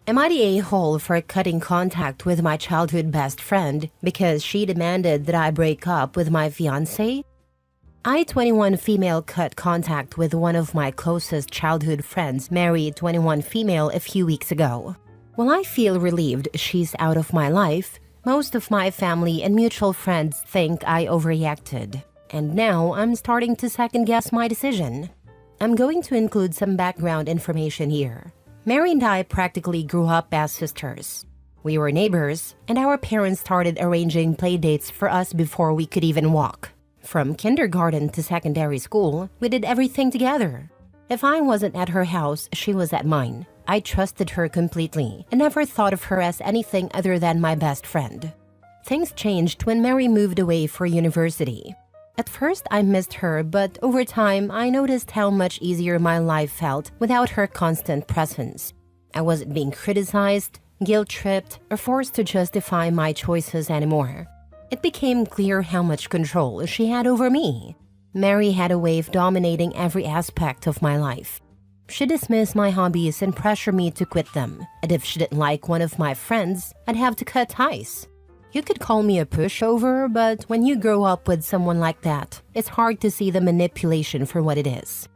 Am I the a-hole for cutting contact with my childhood best friend because she demanded that I break up with my fiancé? I, 21 female, cut contact with one of my closest childhood friends, married 21 female, a few weeks ago. While I feel relieved she's out of my life, most of my family and mutual friends think I overreacted. And now I'm starting to second-guess my decision. I'm going to include some background information here. Mary and I practically grew up as sisters. We were neighbors, and our parents started arranging play dates for us before we could even walk. From kindergarten to secondary school, we did everything together. If I wasn't at her house, she was at mine. I trusted her completely and never thought of her as anything other than my best friend. Things changed when Mary moved away for university. At first, I missed her, but over time, I noticed how much easier my life felt without her constant presence. I wasn't being criticized, guilt-tripped, or forced to justify my choices anymore. It became clear how much control she had over me. Mary had a way of dominating every aspect of my life. She dismissed my hobbies and pressured me to quit them, and if she didn't like one of my friends, I'd have to cut ties. You could call me a pushover, but when you grow up with someone like that, it's hard to see the manipulation for what it is.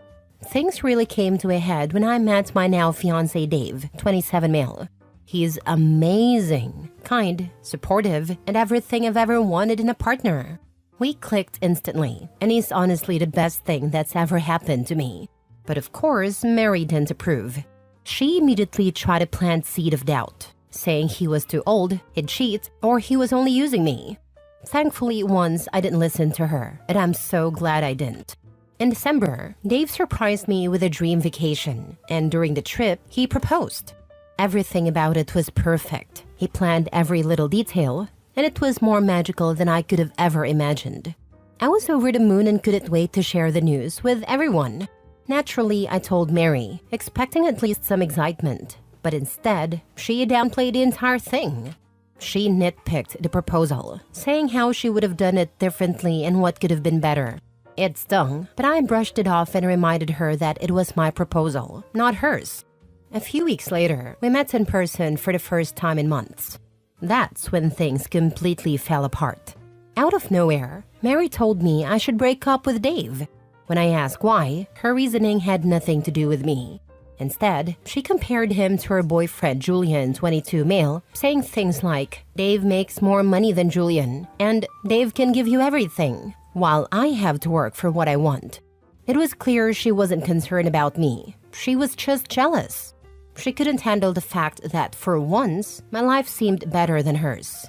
Things really came to a head when I met my now fiancé Dave, 27 male. He's amazing, kind, supportive, and everything I've ever wanted in a partner. We clicked instantly, and he's honestly the best thing that's ever happened to me. But of course, Mary didn't approve. She immediately tried to plant seed of doubt, saying he was too old, he'd cheat, or he was only using me. Thankfully, once I didn't listen to her, and I'm so glad I didn't. In December, Dave surprised me with a dream vacation, and during the trip, he proposed. Everything about it was perfect. He planned every little detail, and it was more magical than I could have ever imagined. I was over the moon and couldn't wait to share the news with everyone. Naturally, I told Mary, expecting at least some excitement, but instead, she downplayed the entire thing. She nitpicked the proposal, saying how she would have done it differently and what could have been better. It stung, but I brushed it off and reminded her that it was my proposal, not hers. A few weeks later, we met in person for the first time in months. That's when things completely fell apart. Out of nowhere, Mary told me I should break up with Dave. When I asked why, her reasoning had nothing to do with me. Instead, she compared him to her boyfriend Julian, 22 male, saying things like, "Dave makes more money than Julian, and Dave can give you everything, while I have to work for what I want." It was clear she wasn't concerned about me. She was just jealous. She couldn't handle the fact that, for once, my life seemed better than hers.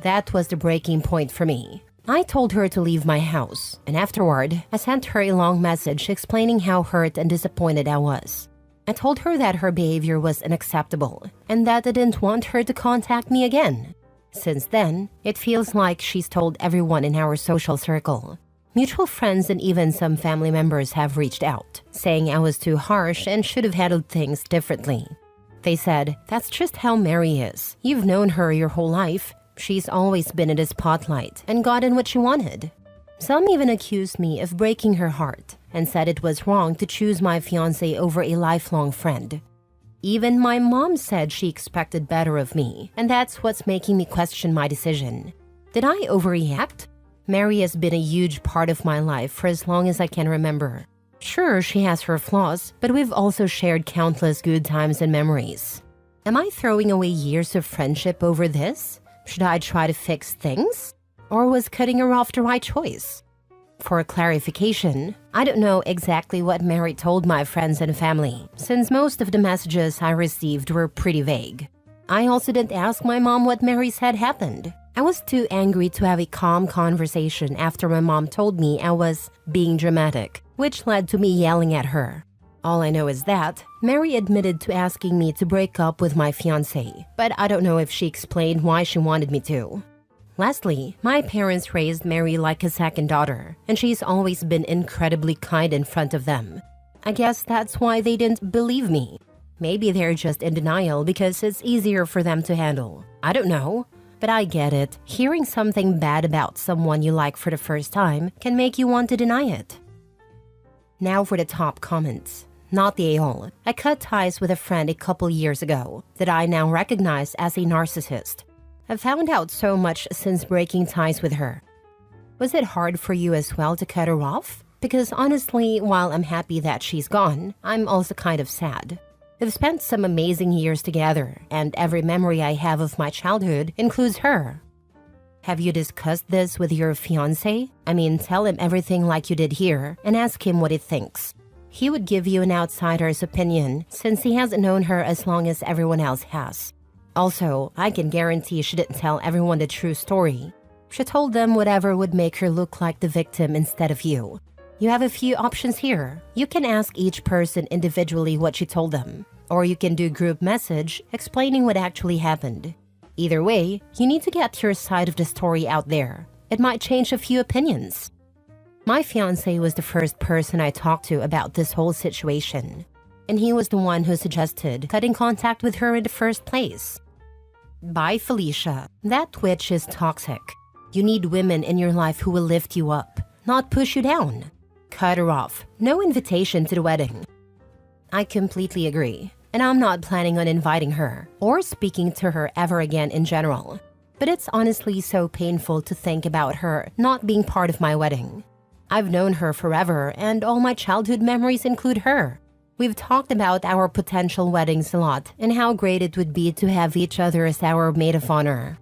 That was the breaking point for me. I told her to leave my house, and afterward, I sent her a long message explaining how hurt and disappointed I was. I told her that her behavior was unacceptable, and that I didn't want her to contact me again. Since then, it feels like she's told everyone in our social circle. Mutual friends and even some family members have reached out, saying I was too harsh and should have handled things differently. They said, "That's just how Mary is. You've known her your whole life. She's always been in the spotlight and gotten what she wanted." Some even accused me of breaking her heart and said it was wrong to choose my fiancé over a lifelong friend. Even my mom said she expected better of me, and that's what's making me question my decision. Did I overreact? Mary has been a huge part of my life for as long as I can remember. Sure, she has her flaws, but we've also shared countless good times and memories. Am I throwing away years of friendship over this? Should I try to fix things? Or was cutting her off the right choice? For clarification, I don't know exactly what Mary told my friends and family, since most of the messages I received were pretty vague. I also didn't ask my mom what Mary said happened. I was too angry to have a calm conversation after my mom told me I was being dramatic, which led to me yelling at her. All I know is that Mary admitted to asking me to break up with my fiancé, but I don't know if she explained why she wanted me to. Lastly, my parents raised Mary like a second daughter, and she's always been incredibly kind in front of them. I guess that's why they didn't believe me. Maybe they're just in denial because it's easier for them to handle. I don't know. But I get it. Hearing something bad about someone you like for the first time can make you want to deny it. Now for the top comments. Not the a-hole. I cut ties with a friend a couple years ago that I now recognize as a narcissist. I've found out so much since breaking ties with her. Was it hard for you as well to cut her off? Because honestly, while I'm happy that she's gone, I'm also kind of sad. We've spent some amazing years together, and every memory I have of my childhood includes her. Have you discussed this with your fiancé? I mean, tell him everything like you did here and ask him what he thinks. He would give you an outsider's opinion since he hasn't known her as long as everyone else has. Also, I can guarantee she didn't tell everyone the true story. She told them whatever would make her look like the victim instead of you. You have a few options here. You can ask each person individually what she told them, or you can do group message explaining what actually happened. Either way, you need to get your side of the story out there. It might change a few opinions. My fiancé was the first person I talked to about this whole situation, and he was the one who suggested cutting contact with her in the first place. Bye, Felicia. That witch is toxic. You need women in your life who will lift you up, not push you down. Cut her off. No invitation to the wedding. I completely agree, and I'm not planning on inviting her or speaking to her ever again in general. But it's honestly so painful to think about her not being part of my wedding. I've known her forever, and all my childhood memories include her. We've talked about our potential weddings a lot and how great it would be to have each other as our maid of honor.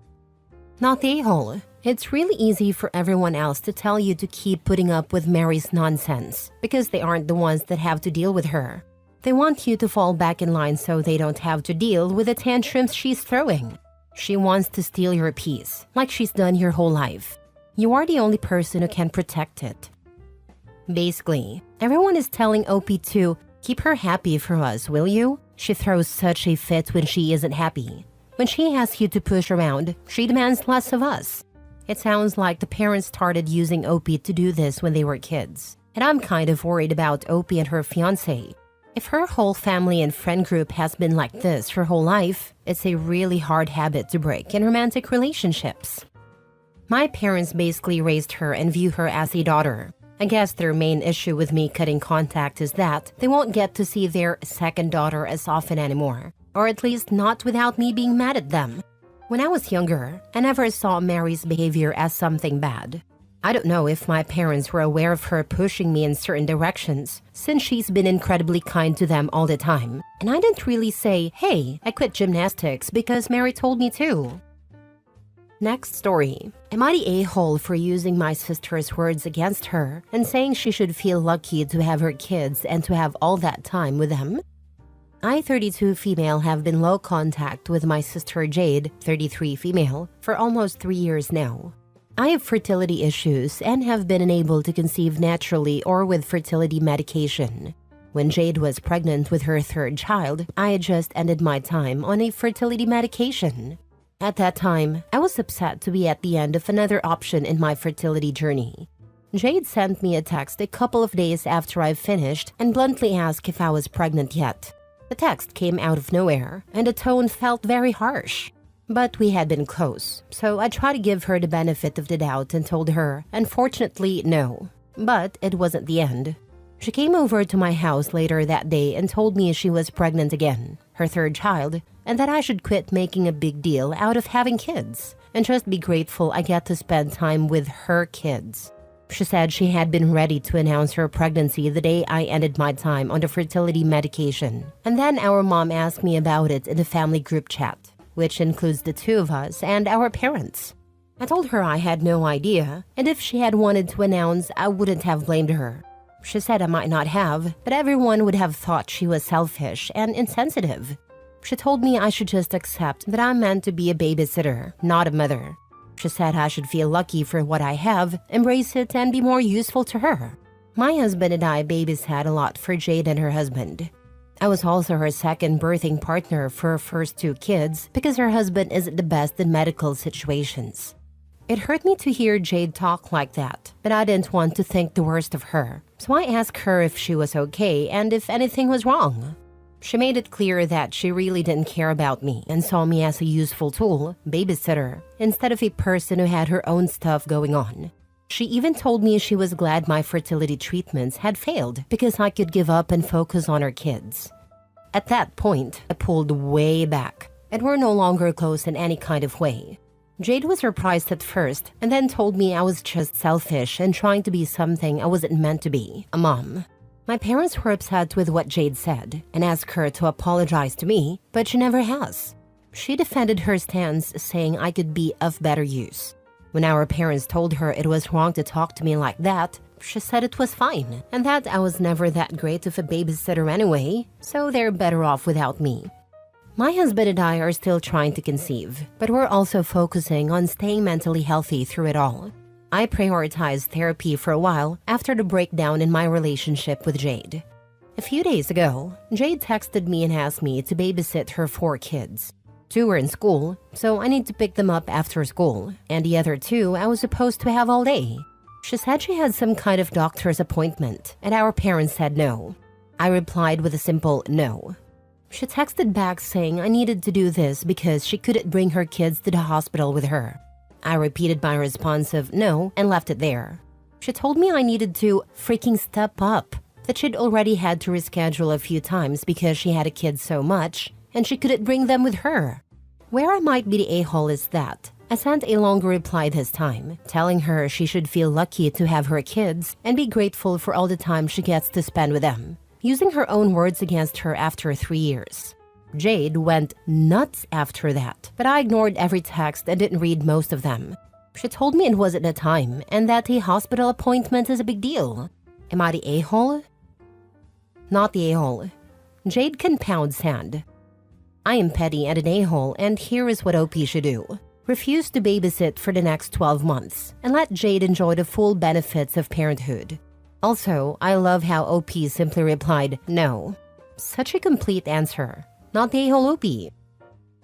Not the a-hole. It's really easy for everyone else to tell you to keep putting up with Mary's nonsense because they aren't the ones that have to deal with her. They want you to fall back in line so they don't have to deal with the tantrums she's throwing. She wants to steal your peace, like she's done your whole life. You are the only person who can protect it. Basically, everyone is telling OP to keep her happy for us, will you? She throws such a fit when she isn't happy. When she asks you to push around, she demands less of us. It sounds like the parents started using OP to do this when they were kids. And I'm kind of worried about OP and her fiancé. If her whole family and friend group has been like this her whole life, it's a really hard habit to break in romantic relationships. My parents basically raised her and view her as a daughter. I guess their main issue with me cutting contact is that they won't get to see their second daughter as often anymore, or at least not without me being mad at them. When I was younger, I never saw Mary's behavior as something bad. I don't know if my parents were aware of her pushing me in certain directions, since she's been incredibly kind to them all the time. And I didn't really say, hey, I quit gymnastics because Mary told me to. Next story. Am I the a-hole for using my sister's words against her and saying she should feel lucky to have her kids and to have all that time with them? I, 32 female, have been low contact with my sister Jade, 33 female, for almost 3 years now. I have fertility issues and have been unable to conceive naturally or with fertility medication. When Jade was pregnant with her third child, I had just ended my time on a fertility medication. At that time, I was upset to be at the end of another option in my fertility journey. Jade sent me a text a couple of days after I finished and bluntly asked if I was pregnant yet. The text came out of nowhere, and the tone felt very harsh. But we had been close, so I tried to give her the benefit of the doubt and told her, unfortunately, no. But it wasn't the end. She came over to my house later that day and told me she was pregnant again, her third child, and that I should quit making a big deal out of having kids and just be grateful I get to spend time with her kids. She said she had been ready to announce her pregnancy the day I ended my time on the fertility medication. And then our mom asked me about it in the family group chat, which includes the two of us and our parents. I told her I had no idea, and if she had wanted to announce, I wouldn't have blamed her. She said I might not have, but everyone would have thought she was selfish and insensitive. She told me I should just accept that I'm meant to be a babysitter, not a mother. She said I should feel lucky for what I have, embrace it, and be more useful to her. My husband and I babysat a lot for Jade and her husband. I was also her second birthing partner for her first 2 kids because her husband isn't the best in medical situations. It hurt me to hear Jade talk like that, but I didn't want to think the worst of her, so I asked her if she was okay and if anything was wrong. She made it clear that she really didn't care about me and saw me as a useful tool, babysitter, instead of a person who had her own stuff going on. She even told me she was glad my fertility treatments had failed because I could give up and focus on our kids. At that point, I pulled way back, and we're no longer close in any kind of way. Jade was surprised at first and then told me I was just selfish and trying to be something I wasn't meant to be, a mom. My parents were upset with what Jade said and asked her to apologize to me, but she never has. She defended her stance, saying I could be of better use. When our parents told her it was wrong to talk to me like that, she said it was fine and that I was never that great of a babysitter anyway, so they're better off without me. My husband and I are still trying to conceive, but we're also focusing on staying mentally healthy through it all. I prioritized therapy for a while after the breakdown in my relationship with Jade. A few days ago, Jade texted me and asked me to babysit her 4 kids. 2 were in school, so I need to pick them up after school, and the other 2 I was supposed to have all day. She said she had some kind of doctor's appointment, and our parents said no. I replied with a simple no. She texted back saying I needed to do this because she couldn't bring her kids to the hospital with her. I repeated my response of no and left it there. She told me I needed to freaking step up, that she'd already had to reschedule a few times because she had a kid so much and she couldn't bring them with her. Where I might be the a-hole is that I sent a longer reply this time, telling her she should feel lucky to have her kids and be grateful for all the time she gets to spend with them, using her own words against her after 3 years. Jade went nuts after that, but I ignored every text and didn't read most of them. She told me it wasn't the time and that a hospital appointment is a big deal. Am I the a-hole? Not the a-hole. Jade can pound sand. I am petty and an a-hole, and here is what OP should do. Refuse to babysit for the next 12 months and let Jade enjoy the full benefits of parenthood. Also, I love how OP simply replied, no. Such a complete answer. Not the a-hole OP.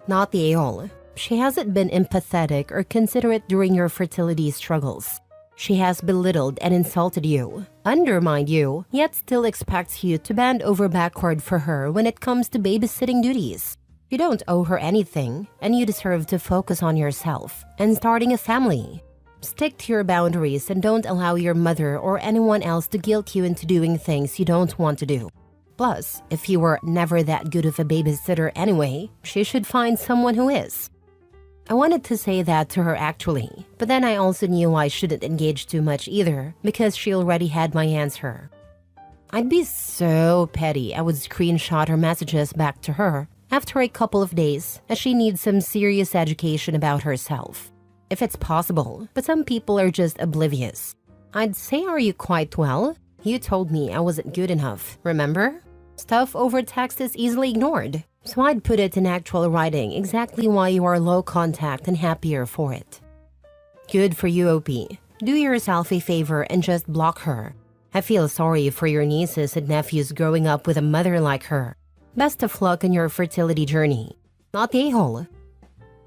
Not the a-hole. She hasn't been empathetic or considerate during your fertility struggles. She has belittled and insulted you, undermined you, yet still expects you to bend over backward for her when it comes to babysitting duties. You don't owe her anything, and you deserve to focus on yourself and starting a family. Stick to your boundaries and don't allow your mother or anyone else to guilt you into doing things you don't want to do. Plus, if you were never that good of a babysitter anyway, she should find someone who is. I wanted to say that to her actually, but then I also knew I shouldn't engage too much either because she already had my answer. I'd be so petty I would screenshot her messages back to her after a couple of days as she needs some serious education about herself. If it's possible, but some people are just oblivious. I'd say, are you quite well? You told me I wasn't good enough, remember? Stuff over text is easily ignored, so I'd put it in actual writing exactly why you are low contact and happier for it. Good for you, OP. Do yourself a favor and just block her. I feel sorry for your nieces and nephews growing up with a mother like her. Best of luck in your fertility journey. Not the a-hole.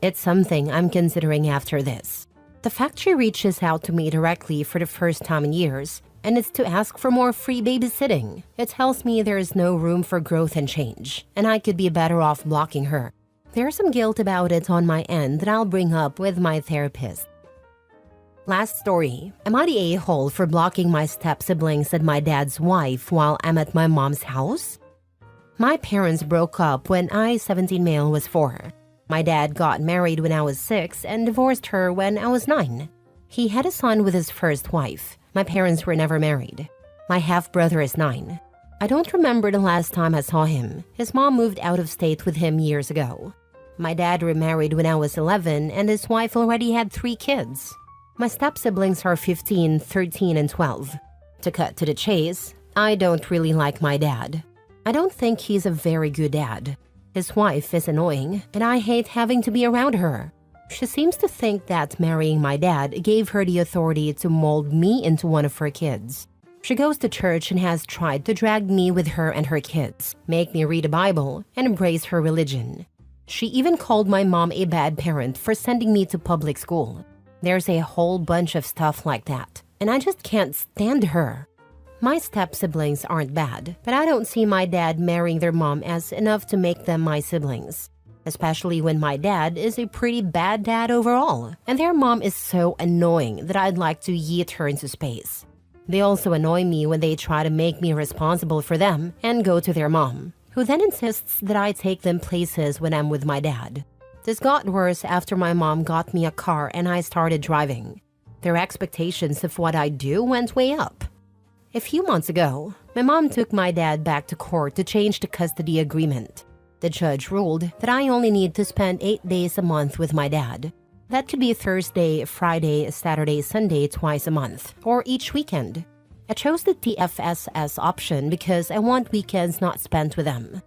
It's something I'm considering after this. The fact she reaches out to me directly for the first time in years, and it's to ask for more free babysitting. It tells me there is no room for growth and change, and I could be better off blocking her. There's some guilt about it on my end that I'll bring up with my therapist. Last story. Am I the a-hole for blocking my step-siblings and my dad's wife while I'm at my mom's house? My parents broke up when I, 17 male, was 4. My dad got married when I was 6 and divorced her when I was 9. He had a son with his first wife. My parents were never married. My half-brother is 9. I don't remember the last time I saw him. His mom moved out of state with him years ago. My dad remarried when I was 11 and his wife already had 3 kids. My step-siblings are 15, 13, and 12. To cut to the chase, I don't really like my dad. I don't think he's a very good dad. His wife is annoying, and I hate having to be around her. She seems to think that marrying my dad gave her the authority to mold me into one of her kids. She goes to church and has tried to drag me with her and her kids, make me read the Bible, and embrace her religion. She even called my mom a bad parent for sending me to public school. There's a whole bunch of stuff like that, and I just can't stand her. My step-siblings aren't bad, but I don't see my dad marrying their mom as enough to make them my siblings. especially when my dad is a pretty bad dad overall, and their mom is so annoying that I'd like to yeet her into space. They also annoy me when they try to make me responsible for them and go to their mom, who then insists that I take them places when I'm with my dad. This got worse after my mom got me a car and I started driving. Their expectations of what I do went way up. A few months ago, my mom took my dad back to court to change the custody agreement. The judge ruled that I only need to spend 8 days a month with my dad. That could be Thursday, Friday, Saturday, Sunday twice a month, or each weekend. I chose the TFSS option because I want weekends not spent with them.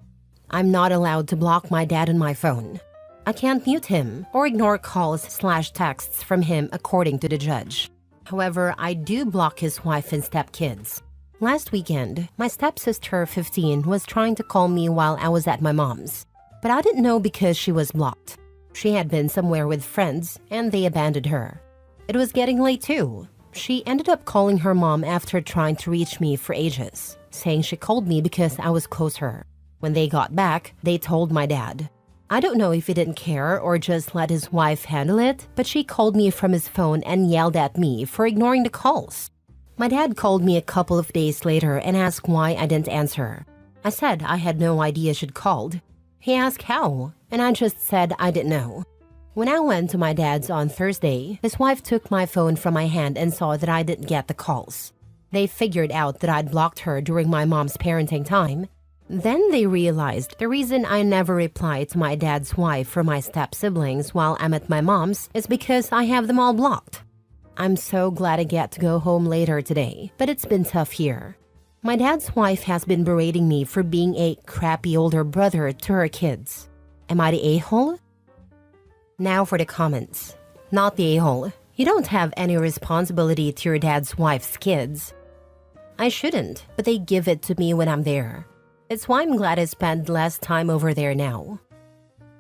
I'm not allowed to block my dad on my phone. I can't mute him or ignore calls/texts from him according to the judge. However, I do block his wife and stepkids. Last weekend, my stepsister, 15, was trying to call me while I was at my mom's, but I didn't know because she was blocked. She had been somewhere with friends, and they abandoned her. It was getting late too. She ended up calling her mom after trying to reach me for ages, saying she called me because I was closer. When they got back, they told my dad. I don't know if he didn't care or just let his wife handle it, but she called me from his phone and yelled at me for ignoring the calls. My dad called me a couple of days later and asked why I didn't answer. I said I had no idea she'd called. He asked how, and I just said I didn't know. When I went to my dad's on Thursday, his wife took my phone from my hand and saw that I didn't get the calls. They figured out that I'd blocked her during my mom's parenting time. Then they realized the reason I never reply to my dad's wife or my step-siblings while I'm at my mom's is because I have them all blocked. I'm so glad I get to go home later today, but it's been tough here. My dad's wife has been berating me for being a crappy older brother to her kids. Am I the a-hole? Now for the comments. Not the a-hole. You don't have any responsibility to your dad's wife's kids. I shouldn't, but they give it to me when I'm there. It's why I'm glad I spend less time over there now.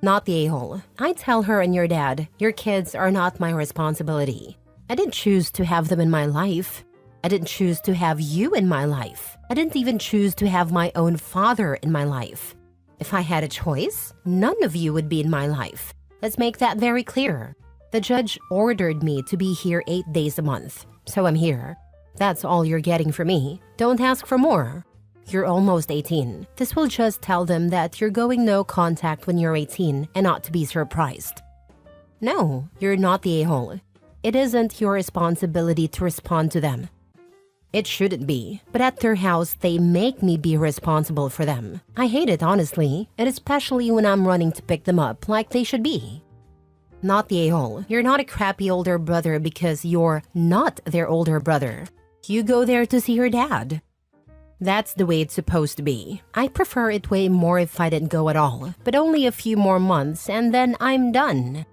Not the a-hole. I tell her and your dad, your kids are not my responsibility. I didn't choose to have them in my life. I didn't choose to have you in my life. I didn't even choose to have my own father in my life. If I had a choice, none of you would be in my life. Let's make that very clear. The judge ordered me to be here 8 days a month, so I'm here. That's all you're getting from me. Don't ask for more. You're almost 18. This will just tell them that you're going no contact when you're 18 and not to be surprised. No, you're not the a-hole. It isn't your responsibility to respond to them. It shouldn't be, but at their house, they make me be responsible for them. I hate it, honestly, and especially when I'm running to pick them up like they should be. Not the a-hole. You're not a crappy older brother because you're not their older brother. You go there to see your dad. That's the way it's supposed to be. I prefer it way more if I didn't go at all, but only a few more months and then I'm done.